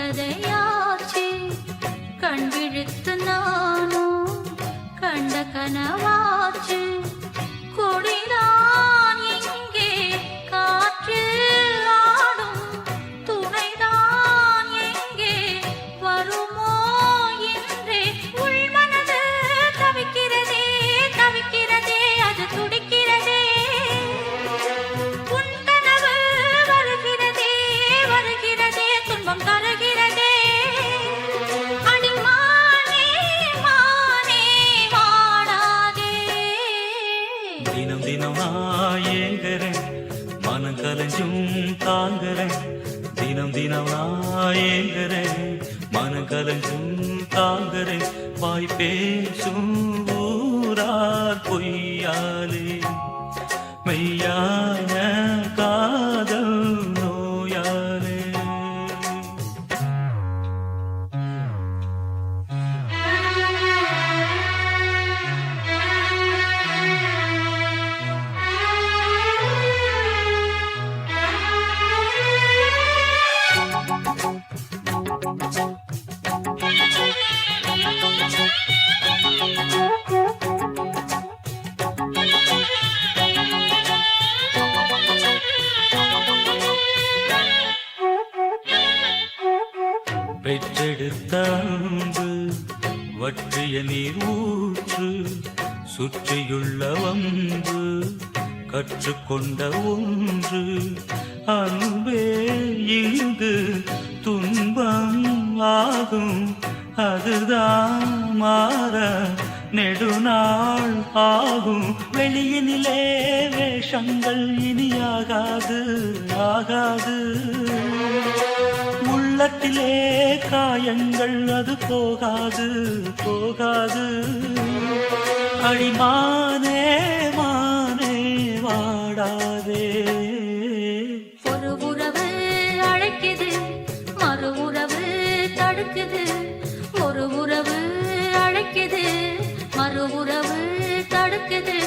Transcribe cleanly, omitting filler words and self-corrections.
கதையாச்சு. கண் விழித்து நானும் கண்ட கனவாச்சு. கொடிதான் எங்கே காற்று ஆடும், துணைதான் எங்கே வருமோ என்றே உள்மனது தவிக்கிறதே தவிக்கிறதே, அது துடிக்கிறதே. உன் கனவு வருகிறதே வருகிறதே, துன்பம் தருகிறதே. அடிமானே மானே வாடாதே. தினம் தினம் நான் ஏங்குறேன், மனம் கலைஞ்சும் தாங்குறேன். தினம் தினம் நான் ஏங்குறேன், மனம் கலைஞ்சும் தாங்குறேன். வாய் பேசும் ஊரார் பொய்யாலே மெய்யான காதல் நோயாலே. பெற்றெடுத்த அன்பு வற்றிய நீர் ஊற்று, சுற்றியுள்ள வம்பு கற்றுக்கொண்ட ஒன்று. அன்பே இங்கு துன்பம் ஆகும், அதுதான் மாற நெடுநாள் ஆகும். வெளியினிலே வேஷங்கள் இனியாகாது ஆகாது. உள்ளத்திலே காயங்கள் அது போகாது போகாது. அடிமானே மானே வாடாதே. ஒரு உறவு அழைக்குது, மறு உறவு தடுக்குது. ஒரு உறவு அழைக்குது, மறு உறவு தடுக்குது.